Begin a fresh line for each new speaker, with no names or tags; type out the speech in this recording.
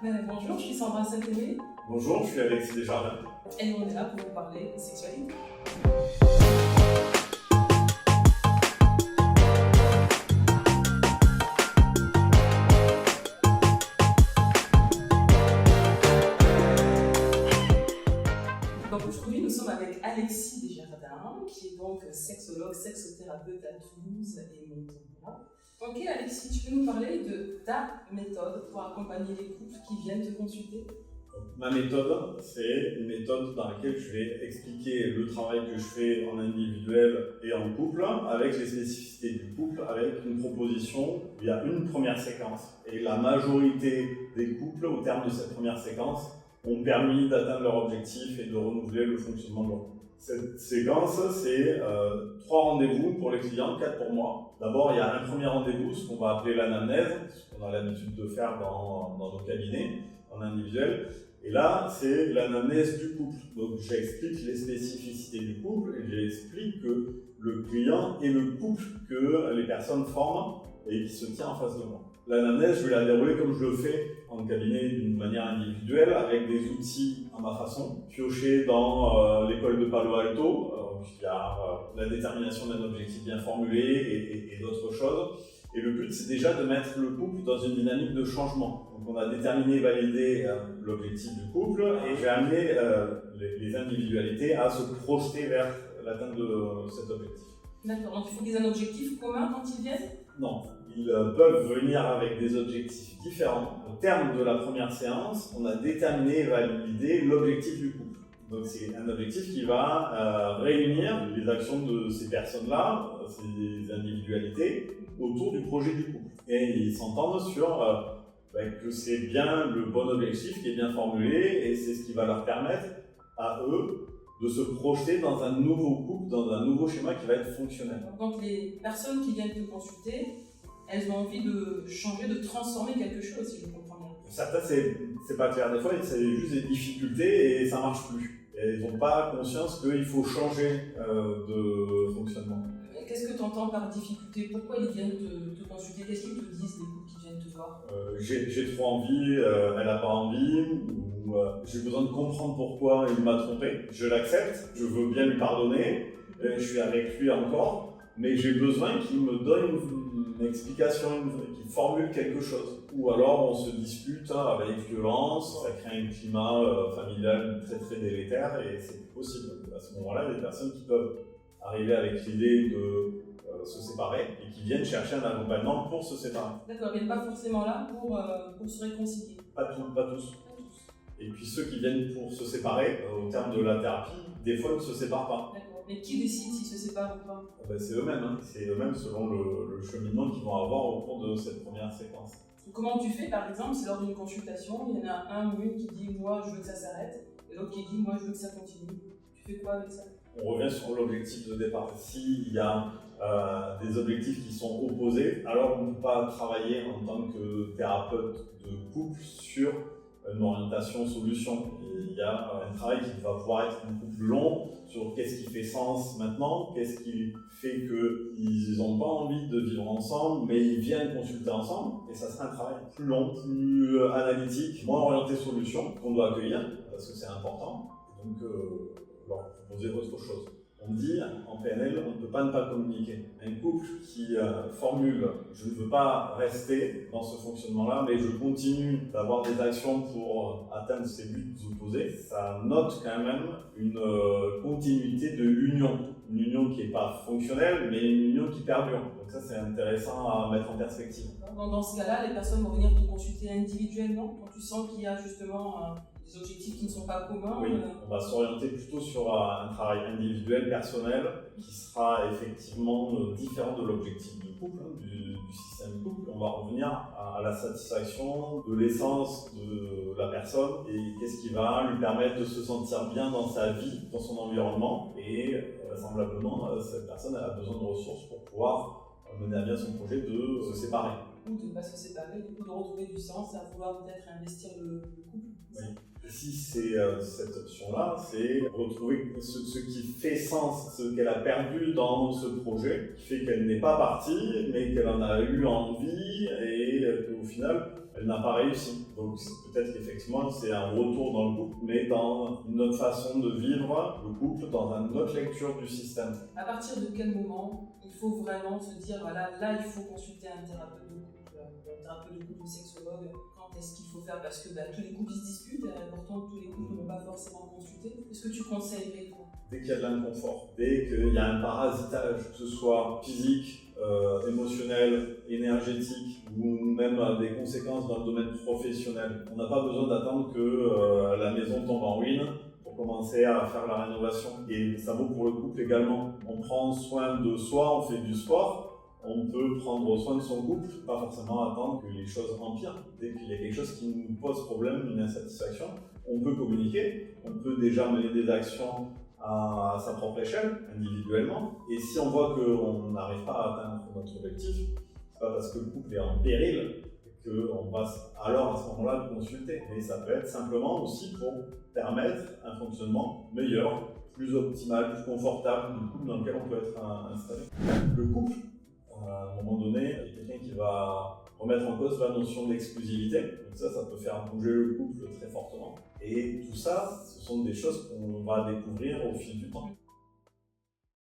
Bonjour, je suis Sandra Saint-Aimé
Bonjour, je suis Alexis Desjardins.
et on est là pour vous parler de sexualité. Donc aujourd'hui, nous sommes avec Alexis Desjardins, qui est donc sexologue, sexothérapeute à Toulouse et Montauban. Ok Alexis, tu peux nous parler de ta méthode pour accompagner les couples qui viennent te consulter?
Ma méthode, c'est une méthode dans laquelle je vais expliquer le travail que je fais en individuel et en couple, avec les spécificités du couple, avec une proposition. Il y a une première séquence. Et la majorité des couples, au terme de cette première séquence, ont permis d'atteindre leur objectif et de renouveler le fonctionnement de leur couple. Cette séquence, c'est 3 rendez-vous pour les clients, 4 pour moi. D'abord, il y a un premier rendez-vous, ce qu'on va appeler l'anamnèse, ce qu'on a l'habitude de faire dans nos cabinets en individuel. Et là, c'est l'anamnèse du couple. Donc, j'explique les spécificités du couple et j'explique que le client est le couple que les personnes forment et qui se tient en face de moi. L'anamnèse, je vais la dérouler comme je le fais en cabinet d'une manière individuelle, avec des outils à ma façon, piochés dans l'école de Palo Alto. Il y a la détermination d'un objectif bien formulé et d'autres choses. Et le but, c'est déjà de mettre le couple dans une dynamique de changement. Donc, on a déterminé et validé l'objectif du couple et j'ai amené les individualités à se projeter vers l'atteinte de cet objectif.
D'accord, donc il faut qu'ils aient un objectif commun quand ils viennent?
Non, ils peuvent venir avec des objectifs différents. Au terme de la première séance, on a déterminé et validé l'objectif du couple. Donc c'est un objectif qui va réunir les actions de ces personnes-là, ces individualités, autour du projet du couple. Et ils s'entendent sur que c'est bien le bon objectif qui est bien formulé et c'est ce qui va leur permettre à eux de se projeter dans un nouveau couple, dans un nouveau schéma qui va être fonctionnel.
Donc les personnes qui viennent te consulter, elles ont envie de changer, de transformer quelque chose, si je comprends bien.
Pour certains, c'est pas clair. Des fois, c'est juste des difficultés et ça marche plus. Et ils n'ont pas conscience qu'il faut changer de fonctionnement.
Qu'est-ce que tu entends par difficulté? Pourquoi ils viennent te consulter? Qu'est-ce qu'ils te disent, les couples qui viennent te voir?
J'ai trop envie, elle n'a pas envie, ou j'ai besoin de comprendre pourquoi il m'a trompé. Je l'accepte, je veux bien lui pardonner, je suis avec lui encore, mais j'ai besoin qu'il me donne une explication, qu'il formule quelque chose. Ou alors on se dispute avec violence, ça crée un climat familial très très délétère et c'est plus possible. À ce moment-là, il y a des personnes qui peuvent arriver avec l'idée de se séparer et qui viennent chercher un accompagnement pour se séparer.
D'accord, mais pas forcément là pour se réconcilier.
Pas tous. Et puis ceux qui viennent pour se séparer, au terme de la thérapie, des fois ne se séparent pas.
D'accord, mais qui décide s'ils se séparent ou pas?
C'est eux-mêmes, c'est eux-mêmes selon le cheminement qu'ils vont avoir au cours de cette première séquence.
Comment tu fais, par exemple, si lors d'une consultation, il y en a un ou une qui dit « moi je veux que ça s'arrête » et l'autre qui dit « moi je veux que ça continue ». Tu fais quoi avec ça?
On revient sur l'objectif de départ. S'il y a des objectifs qui sont opposés, alors on ne peut pas travailler en tant que thérapeute de couple sur une orientation solution. Il y a un travail qui va pouvoir être beaucoup plus long sur qu'est-ce qui fait sens maintenant, qu'est-ce qui fait qu'ils n'ont pas envie de vivre ensemble, mais ils viennent consulter ensemble, et ça sera un travail plus long, plus analytique, moins orienté solution, qu'on doit accueillir, parce que c'est important, et donc leur proposer autre chose. On dit en PNL, on ne peut pas ne pas communiquer. Un couple qui formule « je ne veux pas rester dans ce fonctionnement-là, mais je continue d'avoir des actions pour atteindre ces buts opposés », ça note quand même une continuité de l'union. Une union qui n'est pas fonctionnelle, mais une union qui perdure. Donc ça, c'est intéressant à mettre en perspective.
Dans ce cas-là, les personnes vont venir te consulter individuellement quand tu sens qu'il y a justement des objectifs qui ne sont pas communs.
Oui, on va s'orienter plutôt sur un travail individuel, personnel, qui sera effectivement différent de l'objectif du couple, du système couple. On va revenir à la satisfaction de l'essence de la personne et qu'est-ce qui va lui permettre de se sentir bien dans sa vie, dans son environnement. Et vraisemblablement, cette personne a besoin de ressources pour pouvoir mener à bien son projet de se séparer.
Ou de ne pas se séparer, du coup de retrouver du sens, à vouloir peut-être investir le couple.
Oui. Si c'est cette option-là, c'est retrouver ce qui fait sens, ce qu'elle a perdu dans ce projet, qui fait qu'elle n'est pas partie, mais qu'elle en a eu envie et qu'au final, elle n'a pas réussi. Donc peut-être qu'effectivement c'est un retour dans le couple, mais dans une autre façon de vivre le couple, dans une autre lecture du système.
À partir de quel moment il faut vraiment se dire, voilà, là il faut consulter un thérapeute de couple, un sexologue, quand est-ce qu'il faut faire, parce que tous les couples ils se disputent, et pourtant tous les couples ne vont pas forcément consulter. Est-ce que tu conseillerais toi?
Dès qu'il y a de l'inconfort, dès qu'il y a un parasitage, que ce soit physique, émotionnel, énergétique ou même des conséquences dans le domaine professionnel, on n'a pas besoin d'attendre que la maison tombe en ruine pour commencer à faire la rénovation. Et ça vaut pour le couple également. On prend soin de soi, on fait du sport. On peut prendre soin de son couple, pas forcément attendre que les choses empirent. Dès qu'il y a quelque chose qui nous pose problème, une insatisfaction, on peut communiquer, on peut déjà mener des actions à sa propre échelle, individuellement. Et si on voit qu'on n'arrive pas à atteindre notre objectif, c'est pas parce que le couple est en péril qu'on va alors à ce moment-là le consulter. Mais ça peut être simplement aussi pour permettre un fonctionnement meilleur, plus optimal, plus confortable du couple dans lequel on peut être installé. Le couple, à un moment donné, il y a quelqu'un qui va remettre en cause la notion d'exclusivité. Donc ça peut faire bouger le couple très fortement. Et tout ça, ce sont des choses qu'on va découvrir au fil du temps.